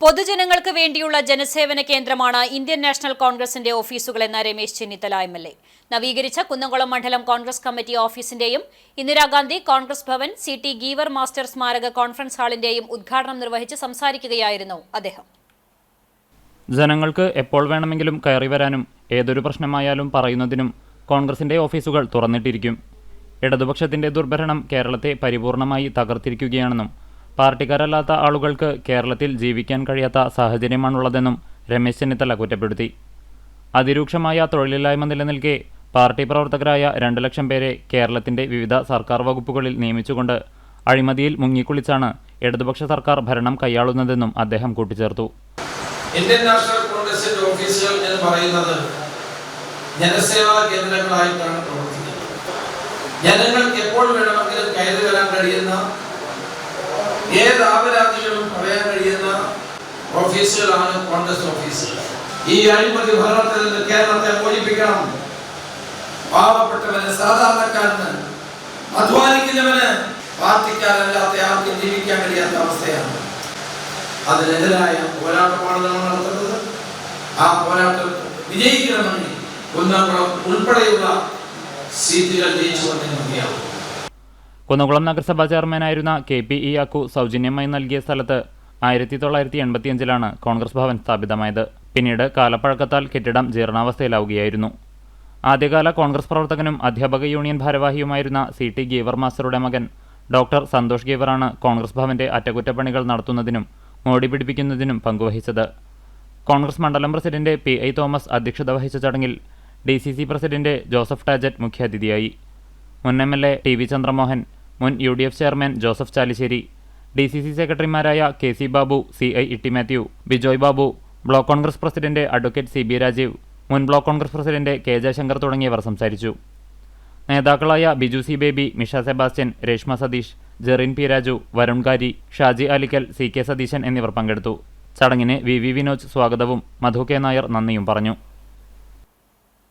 പൊതുജനങ്ങൾക്ക് വേണ്ടിയുള്ള ജനസേവന കേന്ദ്രമാണ് ഇന്ത്യൻ നാഷണൽ കോൺഗ്രസിന്റെ ഓഫീസുകളെന്ന് രമേശ് ചെന്നിത്തല എം.എൽ.എ. നവീകരിച്ച കുന്നംകുളം മണ്ഡലം കോൺഗ്രസ് കമ്മിറ്റി ഓഫീസിന്റെയും ഇന്ദിരാഗാന്ധി കോൺഗ്രസ് ഭവൻ സി.ടി. ഗീവർ മാസ്റ്റർ സ്മാരക കോൺഫറൻസ് ഹാളിന്റെയും ഉദ്ഘാടനം നിർവഹിച്ച് സംസാരിക്കുകയായിരുന്നു അദ്ദേഹം. ജനങ്ങൾക്ക് എപ്പോൾ വേണമെങ്കിലും കയറി വരാനും ഏതൊരു പ്രശ്നമായാലും പറയുന്നതിനും കോൺഗ്രസിന്റെ ഓഫീസുകൾ തുറന്നിട്ടിരിക്കും. ഇടതുപക്ഷത്തിന്റെ ദുർഭരണം കേരളത്തെ പരിപൂർണമായി തകർത്തിരിക്കുകയാണെന്നും പാർട്ടിക്കാരല്ലാത്ത ആളുകൾക്ക് കേരളത്തിൽ ജീവിക്കാൻ കഴിയാത്ത സാഹചര്യമാണുള്ളതെന്നും രമേശ് ചെന്നിത്തല കുറ്റപ്പെടുത്തി. അതിരൂക്ഷമായ തൊഴിലില്ലായ്മ നിലനിൽക്കെ പാർട്ടി പ്രവർത്തകരായ 2 ലക്ഷം പേരെ കേരളത്തിന്റെ വിവിധ സർക്കാർ വകുപ്പുകളിൽ നിയമിച്ചുകൊണ്ട് അഴിമതിയിൽ മുങ്ങിക്കുളിച്ചാണ് ഇടതുപക്ഷ സർക്കാർ ഭരണം കൈയാളുന്നതെന്നും അദ്ദേഹം കൂട്ടിച്ചേർത്തു. ഇന്ത്യൻ നാഷണൽ കോൺഗ്രസിന്റെ ഓഫീസുകൾ എന്ന് പറയുന്നത് ജനസേവാ കേന്ദ്രങ്ങളായിട്ടാണ് പ്രവർത്തിക്കുന്നത്. ജനങ്ങൾക്ക് എപ്പോൾ വേണമെങ്കിലും കയറി വരാൻ കഴിയുന്ന, ഏത് ആപരാധികളും പറയാൻ കഴിയുന്ന ഓഫീസുകളാണ് കോൺഗ്രസ് ഓഫീസുകൾ. ഈ അഴിമതി ഭരണത്തിൽ നിന്ന് കേരളത്തെ മോചിപ്പിക്കണം. പാവപ്പെട്ടവന്, സാധാരണക്കാരന്, അധ്വാനിക്കുന്നവന്, പാർട്ടിക്കാരല്ലാത്ത ആർക്കും ജീവിക്കാൻ കഴിയാത്ത അവസ്ഥയാണ്. അതിനെതിരായ പോരാട്ടമാണ് നമ്മൾ നടത്തുന്നത്. ആ പോരാട്ടം വിജയിക്കണമെങ്കിൽ കുന്നംകുളം ഉൾപ്പെടെയുള്ള സീറ്റുകൾ ജയിച്ചുകൊണ്ടേ മതിയാവും. കുന്നംകുളം നഗരസഭാ ചെയർമാനായിരുന്ന KP.E. യാക്കു സൗജന്യമായി നൽകിയ സ്ഥലത്ത് 1985 കോൺഗ്രസ് ഭവൻ സ്ഥാപിതമായത്. പിന്നീട് കാലപ്പഴക്കത്താൽ കെട്ടിടം ജീർണാവസ്ഥയിലാവുകയായിരുന്നു. ആദ്യകാല കോൺഗ്രസ് പ്രവർത്തകനും അധ്യാപക യൂണിയൻ ഭാരവാഹിയുമായിരുന്ന C.T. ഗീവർ മാസ്റ്ററുടെ മകൻ ഡോക്ടർ സന്തോഷ് ഗീവറാണ് കോൺഗ്രസ് ഭവന്റെ അറ്റകുറ്റപ്പണികൾ നടത്തുന്നതിനും മോടി പിടിപ്പിക്കുന്നതിനും പങ്കുവഹിച്ചത്. കോൺഗ്രസ് മണ്ഡലം പ്രസിഡന്റ് P.I. തോമസ് അധ്യക്ഷത വഹിച്ച ചടങ്ങിൽ DCC പ്രസിഡന്റ് ജോസഫ് ടാജറ്റ് മുഖ്യാതിഥിയായി. മുൻ MLA TV ചന്ദ്രമോഹൻ, മുൻ UDF chairman Joseph Chalissery, DCC സെക്രട്ടറിമാരായ KC Babu, CI Itty Mathew, Bijoy Babu, block Congress president advocate CB Rajeev, മുൻ block Congress president K. Jayashankar തുടങ്ങിയവർ സംസാരിച്ചു. നേതാക്കളായ Biju C. Baby, Misha Sebastian, Reshma Satheesh, Jerin P. Raju, Varun Gary, Shaji Alikkal, CK Satheesan എന്നിവർ പങ്കെടുത്തു. ചടങ്ങിന് VV വിനോജ് സ്വാഗതവും മധു K. നായർ നന്ദിയും പറഞ്ഞു.